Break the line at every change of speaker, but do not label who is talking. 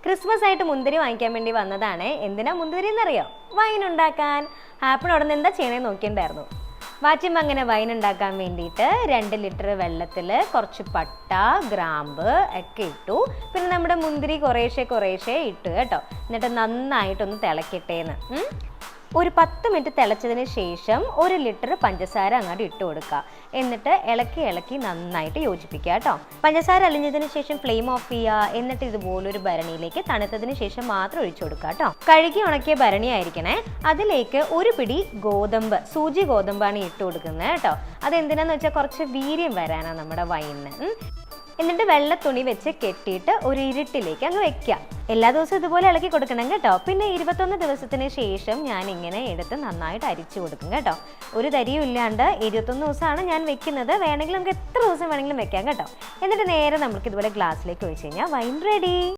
Christmas ആയിട്ട് മുന്തിരി വാങ്ങിക്കാൻ വേണ്ടി വന്നതാണ്. എന്തിനാ മുന്തിരി എന്നറിയോ? വൈൻ ഉണ്ടാക്കാൻ. ഹാപ്പിനോട് എന്താ ചെയ്യണേ നോക്കിയിട്ടുണ്ടായിരുന്നു. വാച്ചിമ്മ അങ്ങനെ വൈൻ ഉണ്ടാക്കാൻ വേണ്ടിയിട്ട് 2 ലിറ്റർ വെള്ളത്തിൽ കുറച്ച് പട്ട, ഗ്രാമ്പ് ഒക്കെ ഇട്ടു. പിന്നെ നമ്മുടെ മുന്തിരി കുറേശ്ശെ ഇട്ടു കേട്ടോ. എന്നിട്ട് നന്നായിട്ടൊന്ന് തിളക്കട്ടേന്ന്. ഒരു 10 മിനിറ്റ് തിളച്ചതിന് ശേഷം 1 ലിറ്റർ പഞ്ചസാര അങ്ങോട്ട് ഇട്ട് കൊടുക്കുക. എന്നിട്ട് ഇളക്കി നന്നായിട്ട് യോജിപ്പിക്കുക കേട്ടോ. പഞ്ചസാര അലിഞ്ഞതിന് ശേഷം ഫ്ലെയിം ഓഫ് ചെയ്യുക. എന്നിട്ട് ഇതുപോലൊരു ഭരണിയിലേക്ക് തണുത്തതിന് ശേഷം മാത്രം ഒഴിച്ചു കൊടുക്കുക കേട്ടോ. കഴുകി ഉണക്കിയ ഭരണി ആയിരിക്കണേ. അതിലേക്ക് 1 പിടി ഗോതമ്പ്, സൂചി ഗോതമ്പാണ് ഇട്ട് കൊടുക്കുന്നത് കേട്ടോ. അതെന്തിനാന്ന് വെച്ചാൽ കുറച്ച് വീര്യം വരാനാണ് നമ്മുടെ വൈനിന്. എന്നിട്ട് വെള്ള തുണി വെച്ച് കെട്ടിയിട്ട് ഒരു ഇരുട്ടിലേക്ക് അങ്ങ് വെക്കുക. എല്ലാ ദിവസവും ഇതുപോലെ ഇളക്കി കൊടുക്കണം കേട്ടോ. പിന്നെ 21 ദിവസത്തിന് ശേഷം ഞാൻ ഇങ്ങനെ എടുത്ത് നന്നായിട്ട് അരിച്ചു കൊടുക്കും കേട്ടോ. ഒരു തരിയും ഇല്ലാണ്ട് 21 ദിവസമാണ് ഞാൻ വെക്കുന്നത്. വേണമെങ്കിൽ നമുക്ക് എത്ര ദിവസം വേണമെങ്കിലും വെക്കാം കേട്ടോ. എന്നിട്ട് നേരെ നമുക്ക് ഇതുപോലെ ഗ്ലാസ്സിലേക്ക് ഒഴിച്ച് കഴിഞ്ഞാൽ വൈൻ റെഡി.